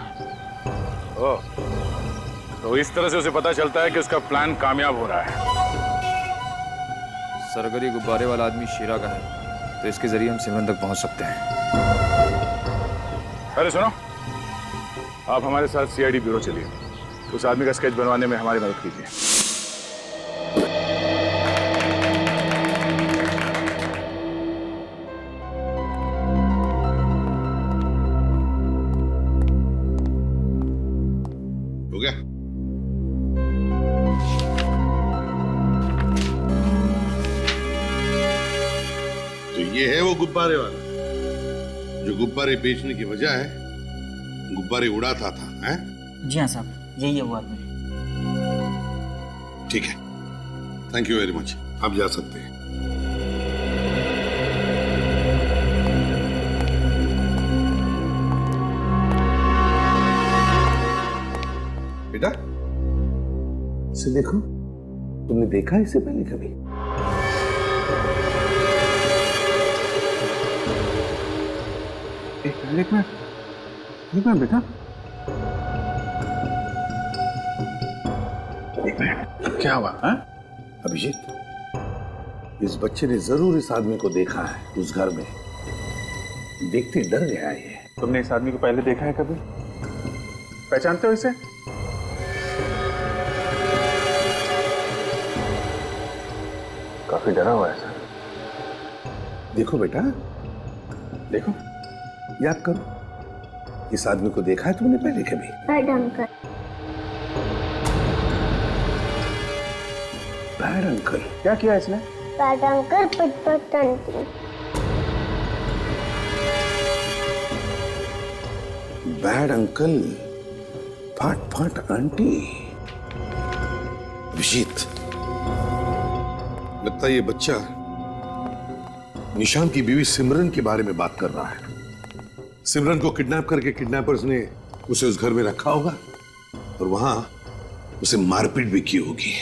ओह, तो इस तरह से उसे पता चलता है कि उसका प्लान कामयाब हो रहा है। सर अगर ये गुब्बारे वाला आदमी शीरा का है तो इसके जरिए हम सिमरन तक पहुंच सकते हैं। अरे सुनो, आप हमारे साथ सीआईडी ब्यूरो चलिए। उस आदमी का स्केच बनवाने में हमारी मदद कीजिए। हो गया? तो ये है वो गुब्बारे वाला जो गुब्बारे बेचने की बजाय गुब्बारे उड़ाता था, हैं? जी हाँ साहब, यही है वो आदमी। ठीक है, थैंक यू वेरी मच। आप जा सकते हैं। बेटा, इसे देखो। तुमने देखा इसे पहले कभी? एक मिनट बेटा, क्या हुआ? अभिजीत, इस बच्चे ने जरूर इस आदमी को देखा है उस घर में। देखते डर गया ये। तुमने इस आदमी को पहले देखा है कभी? पहचानते हो इसे? काफी डरा हुआ है सर। देखो बेटा, देखो, याद करो, इस आदमी को देखा है तुमने पहले कभी? Bad uncle. Bad uncle? क्या किया इसने? बैड अंकल पट आंटी। बैड अंकल फाट फाट आंटी। अभिजीत, लगता है ये बच्चा निशान की बीवी सिमरन के बारे में बात कर रहा है। सिमरन को किडनैप करके किडनैपर्स ने उसे उस घर में रखा होगा और वहां उसे मारपीट भी की होगी।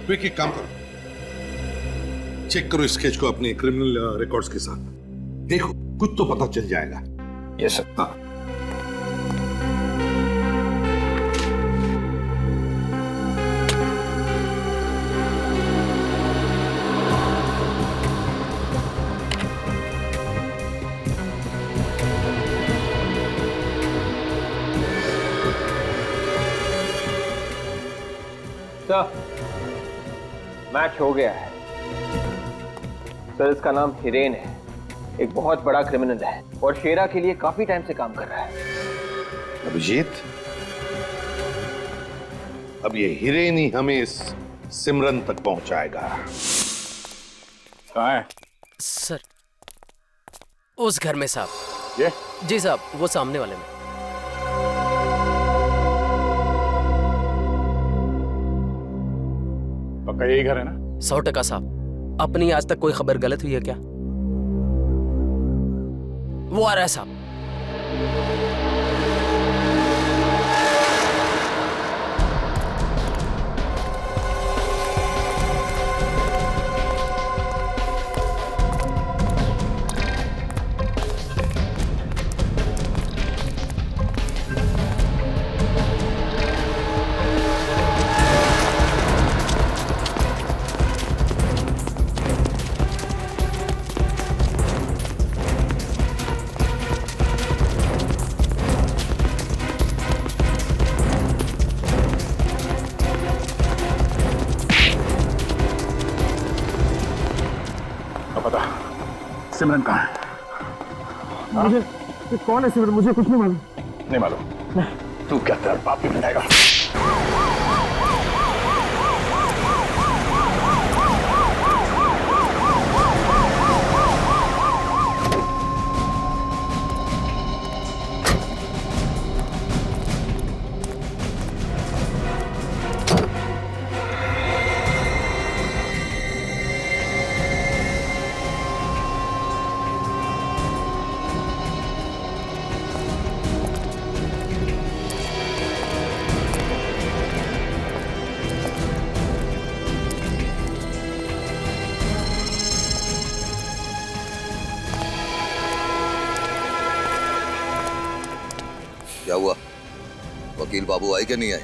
तो एक काम करो, चेक करो स्केच को अपने क्रिमिनल रिकॉर्ड्स के साथ। देखो, कुछ तो पता चल जाएगा। Yes sir. हाँ। सर, मैच हो गया है। सर, इसका नाम हिरेन है, एक बहुत बड़ा क्रिमिनल है और शेरा के लिए काफी टाइम से काम कर रहा है। अभिजीत, अब ये हिरेन ही हमें इस सिमरन तक पहुंचाएगा। कहाँ है? सर, उस घर में साहब। ये? जी साहब, वो सामने वाले में। पक्का यही घर है ना? 100% साहब। अपनी आज तक कोई खबर गलत हुई है क्या? वो आ रहा है साहब। सिमरन कहाँ है? मुझे कौन है सिमरन? मुझे कुछ नहीं मालूम। नहीं मालूम? तू क्या तेरा बाप भी बनाएगा? क्या हुआ? वकील बाबू आए कि नहीं आए?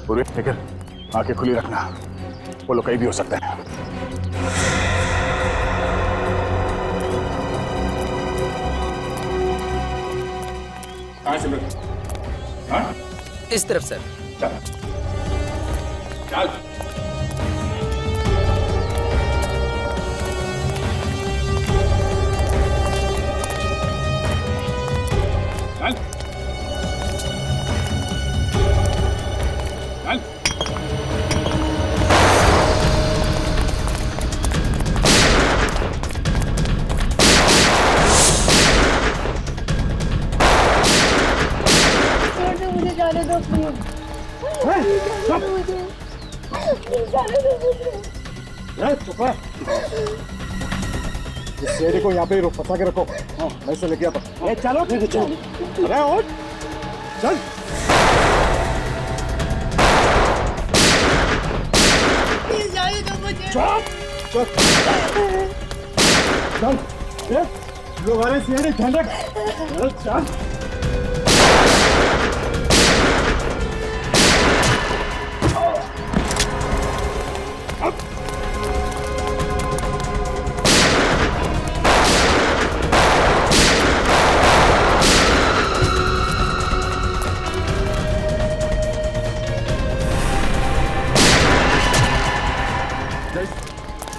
पूरी लेकिन आंखें खुली रखना, वो लोग कहीं भी हो सकते हैं। इस तरफ सर। चल चल। मुझे जाने दो प्लीज। चुप है। इस शेरे को यहाँ पे ही फंसा के रखो। हाँ, मैं इसे लेके आता हूँ। चलो ठीक है, चलो। अरे और चल। जाने दो मुझे। चल चल। लोग आ रहे शेरे, ध्यान रख। चल।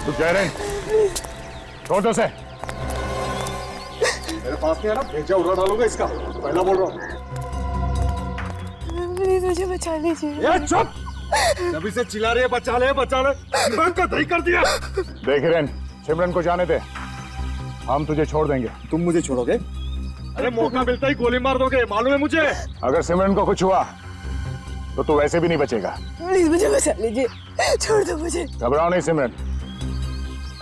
तू कह रहे छोड़ दो उसे। मेरे पास नहीं है ना, भेजा उड़ा डालूंगा इसका। पहला बोल रहा हूँ। प्लीज मुझे बचा लीजिए। ये चुप। जब इसे चिल्ला रही है बचा ले बचा ले, दिमाग को दही कर दिया। देख हिरेन, सिमरन को जाने दे, हम तुझे छोड़ देंगे। तुम मुझे छोड़ोगे? अरे मौका मिलता ही गोली मार दोगे, मालूम है मुझे। अगर सिमरन को कुछ हुआ तो तू वैसे भी नहीं बचेगा। प्लीज मुझे बचा लीजिए, छोड़ दो मुझे। घबराओ नहीं सिमरन,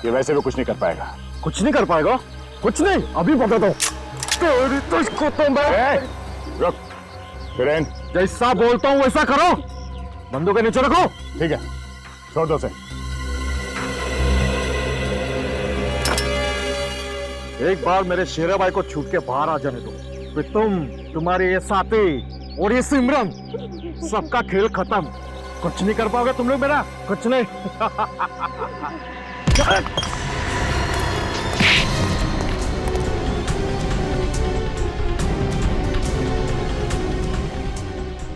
ये वैसे भी कुछ नहीं कर पाएगा। कुछ नहीं कर पाएगा? कुछ नहीं, अभी बता दो। तो इसको तो मैं रुक हिरेन, जैसा बोलता हूँ वैसा करो। बंदूक के नीचे रखो। ठीक है, छोड़ दो उसे। एक बार मेरे शेरा भाई को छूट के बाहर आ जाने दो, फिर तुम्हारे ये साथी और ये सिमरन, सबका खेल खत्म। कुछ नहीं कर पाओगे तुम लोग मेरा, कुछ नहीं।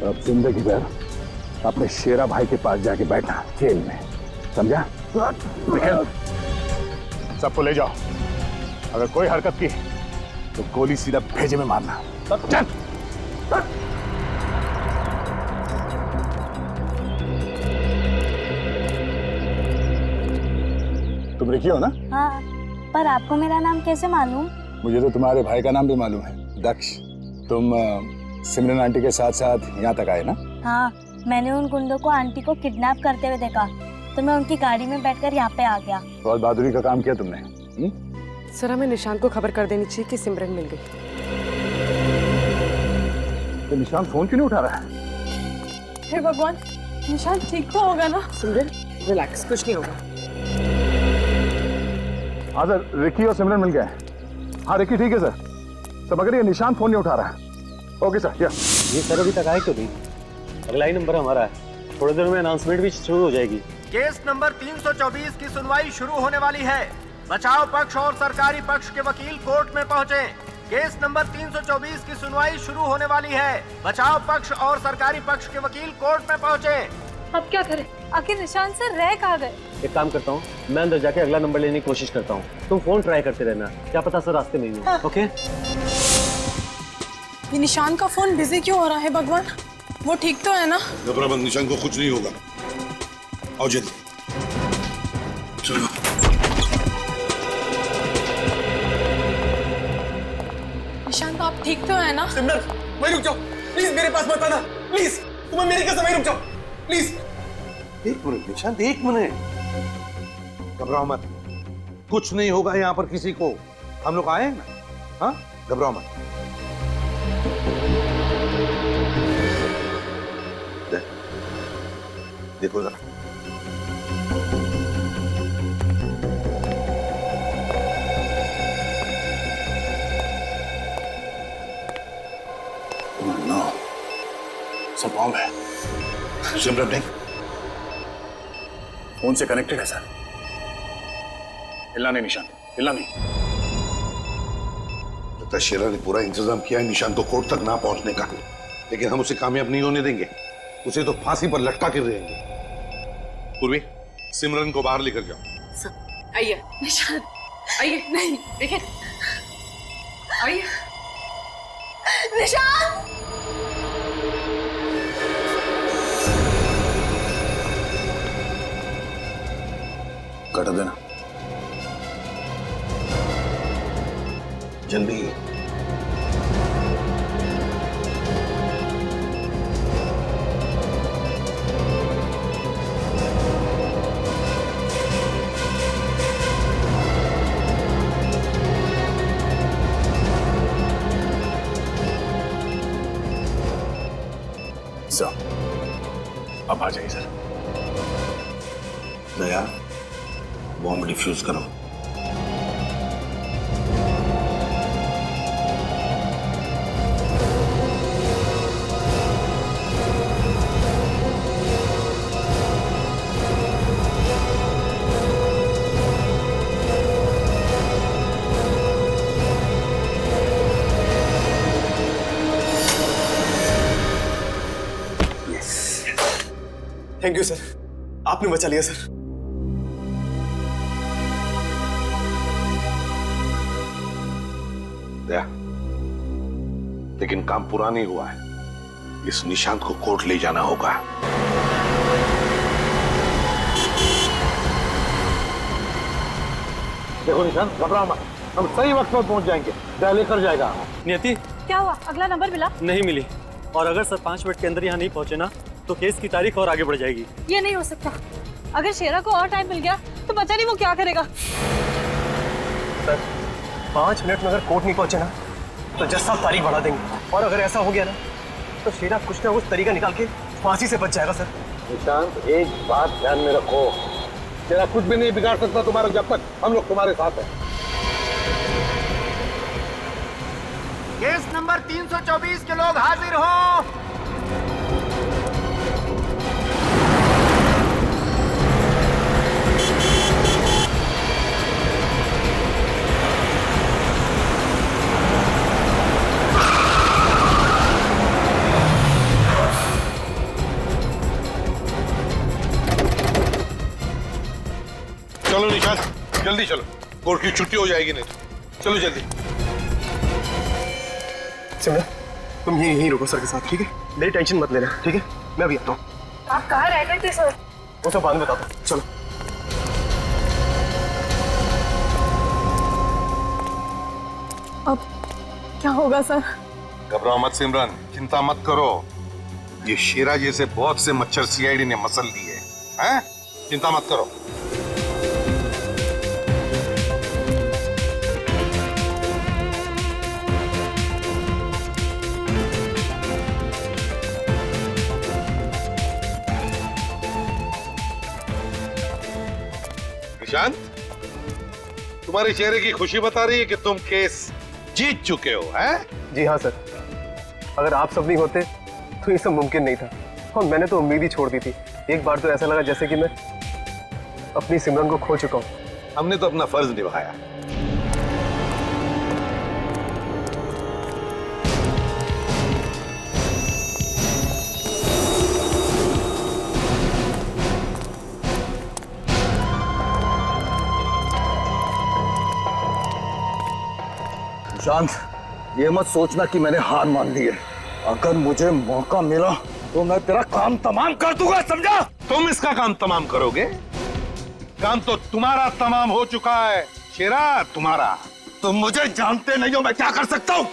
अब जिंदगी भर अपने शेरा भाई के पास जाके बैठना जेल में, समझा? सबको ले जाओ, अगर कोई हरकत की तो गोली सीधा भेजे में मारना। चल। रिकी हो ना? हाँ, पर आपको मेरा नाम कैसे मालूम? मुझे तो तुम्हारे भाई का नाम भी मालूम है, दक्ष। तुम सिमरन आंटी के साथ साथ यहाँ तक आए ना? हाँ, मैंने उन गुंडों को आंटी को किडनैप करते हुए देखा, तो मैं उनकी गाड़ी में बैठकर यहाँ पे आ गया। बहुत बहादुरी का काम किया तुमने। सर, हमें निशांत को खबर कर देनी चाहिए कि सिमरन मिल गई। तो निशांत फोन क्यों नहीं उठा रहा है? हे भगवान, निशांत ठीक तो होगा ना? सिमरन रिलैक्स, कुछ नहीं होगा। हाँ सर, रिकी और सिमरन मिल गए। हाँ रिकी ठीक है सर, मगर ये निशांत फोन नहीं उठा रहा है। Okay sir. ये सर अभी तक आए क्यों नहीं? अगला ही नंबर हमारा है, थोड़ी देर में अनाउंसमेंट भी शुरू हो जाएगी। केस नंबर 324 की सुनवाई शुरू होने वाली है। बचाव पक्ष और सरकारी पक्ष के वकील कोर्ट में पहुंचे। केस नंबर 324 की सुनवाई शुरू होने वाली है। बचाव पक्ष और सरकारी पक्ष के वकील कोर्ट में पहुंचे। अब क्या करें? आखिर निशांत सर रह कहाँ गए? एक काम करता हूँ, मैं अंदर जाके अगला नंबर लेने की कोशिश करता हूँ, तुम फोन ट्राई करते रहना, क्या पता सर रास्ते में ही हो। ओके? ये निशांत का फोन बिजी क्यों हो रहा है भगवान? वो ठीक तो है ना? घबरा मत, निशांत को कुछ नहीं होगा। आओ जल्दी चलो। निशांत आप ठीक तो है ना? सिमरन, वहीं रुक जाओ प्लीज, मेरे पास मत आना प्लीज, तुम्हें मेरी कसम, वहीं रुक जाओ प्लीज। एक मिनट निशांत, एक मिनट, घबराओ मत, कुछ नहीं होगा यहाँ पर किसी को, हम लोग आए हैं ना। हाँ, घबराओ मत। देखो जरा, नो, सब बॉम्ब है। सिमरन नहीं, फोन से कनेक्टेड है सर। हिलना नहीं निशांत, हिलना नहीं। लगता है शेरा ने पूरा इंतजाम किया है निशांत को कोर्ट तक ना पहुंचने का, लेकिन हम उसे कामयाब नहीं होने देंगे, उसे तो फांसी पर लटका के रहेंगे। पूर्वी, सिमरन को बाहर लेकर जाओ। आइए निशांत, आइए। नहीं देखिए, आइए निशांत। कट देना जल्दी। सर, अब आ जाइए सर। दया, बॉम्ब डिफ्यूज करो। थैंक यू सर, आपने बचा लिया सर। दया, लेकिन काम पूरा नहीं हुआ है, इस निशांत को कोर्ट ले जाना होगा। देखो निशांत, घबराओ मत, हम सही वक्त पर पहुंच जाएंगे, दया लेकर जाएगा। नियति, क्या हुआ? अगला नंबर मिला? नहीं मिली, और अगर सर 5 मिनट के अंदर यहाँ नहीं पहुंचे ना, तो केस की तारीख और आगे बढ़ जाएगी। ये नहीं हो सकता। अगर शेरा को और टाइम मिल गया तो पता नहीं वो क्या करेगा। सर, 5 मिनट में अगर कोर्ट नहीं पहुंचे ना, तो जज साहब तारीख बढ़ा देंगे, और अगर ऐसा हो गया ना, तो शेरा कुछ ना कुछ तरीका निकाल के फांसी से बच जाएगा सर। निशांत, एक बात ध्यान में रखो, तेरा कुछ भी नहीं बिगाड़ सकता तुम्हारा, जब तक हम लोग तुम्हारे साथ हैं। केस नंबर 324 के लोग हाजिर हो। चलो निशांत, जल्दी चलो, कोर्ट की छुट्टी हो जाएगी नहीं तो। चलो जल्दी। सिमरन, तुम यहीं रुको सर के साथ, ठीक है? मेरी टेंशन मत लेना, ठीक है? मैं अभी आता हूँ। आप कहाँ रह गए थे सर? वो सब बाद में बताता हूँ, चलो। अब क्या होगा सर? घबराओ मत सिमरन, चिंता मत करो। ये शेरा जैसे बहुत से मच्छर सीआईडी ने मसल लिए हैं? चिंता मत करो। निशांत, तुम्हारे चेहरे की खुशी बता रही है कि तुम केस जीत चुके हो, हैं? जी हाँ सर, अगर आप सब नहीं होते तो ये सब मुमकिन नहीं था और मैंने तो उम्मीद ही छोड़ दी थी। एक बार तो ऐसा लगा जैसे कि मैं अपनी सिमरन को खो चुका हूँ। हमने तो अपना फर्ज निभाया। शांत, ये मत सोचना कि मैंने हार मान ली है। अगर मुझे मौका मिला तो मैं तेरा काम तमाम कर दूंगा, समझा? तुम इसका काम तमाम करोगे? काम तो तुम्हारा तमाम हो चुका है शेरा, तुम्हारा। तुम मुझे जानते नहीं हो, मैं क्या कर सकता हूं?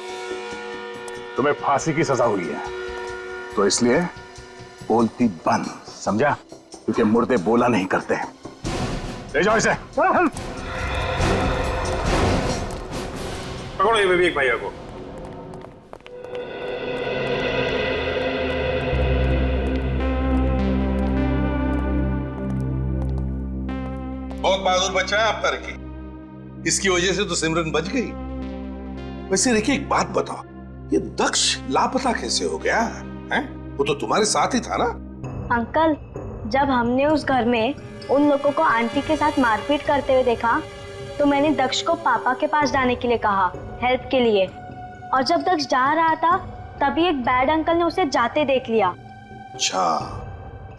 तुम्हें फांसी की सजा हुई है, तो इसलिए बोलती बंद, समझा? क्योंकि मुर्दे बोला नहीं करते। ले जाओ इसे। पकड़ो ये विवेक भैया को। बहुत बहादुर बच्चा है आपका रिकी। इसकी वजह से तो सिमरन बच गई। वैसे रिकी, एक बात बताओ, ये दक्ष लापता कैसे हो गया है? वो तो तुम्हारे साथ ही था ना? अंकल, जब हमने उस घर में उन लोगों को आंटी के साथ मारपीट करते हुए देखा तो मैंने दक्ष को पापा के पास जाने के लिए कहा, हेल्प के लिए। और जब दक्ष जा रहा था तभी एक बैड अंकल ने उसे जाते देख लिया। अच्छा,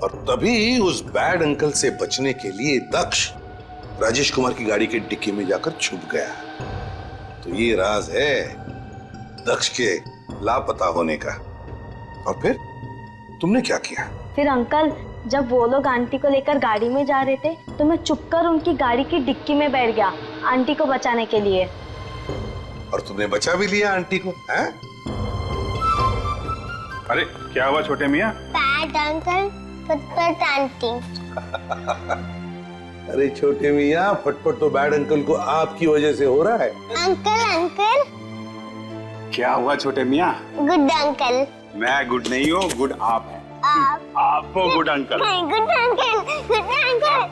और तभी उस बैड अंकल से बचने के लिए दक्ष राजेश कुमार की गाड़ी की डिक्की में जाकर छुप गया। तो ये राज है दक्ष के लापता होने का। और फिर तुमने क्या किया? फिर अंकल, जब वो लोग आंटी को लेकर गाड़ी में जा रहे थे तो मैं चुपकर उनकी गाड़ी की डिक्की में बैठ गया आंटी को बचाने के लिए। और तुमने बचा भी लिया आंटी को, हैं? अरे क्या हुआ छोटे मियाँ? बैड अंकल, फटफट आंटी। अरे छोटे मियाँ, फटफट तो बैड अंकल को आपकी वजह से हो रहा है। Uncle uncle. क्या हुआ छोटे मियाँ? Good uncle. मैं गुड नहीं हूँ, गुड आप है। आप हो good uncle. Good uncle, good uncle.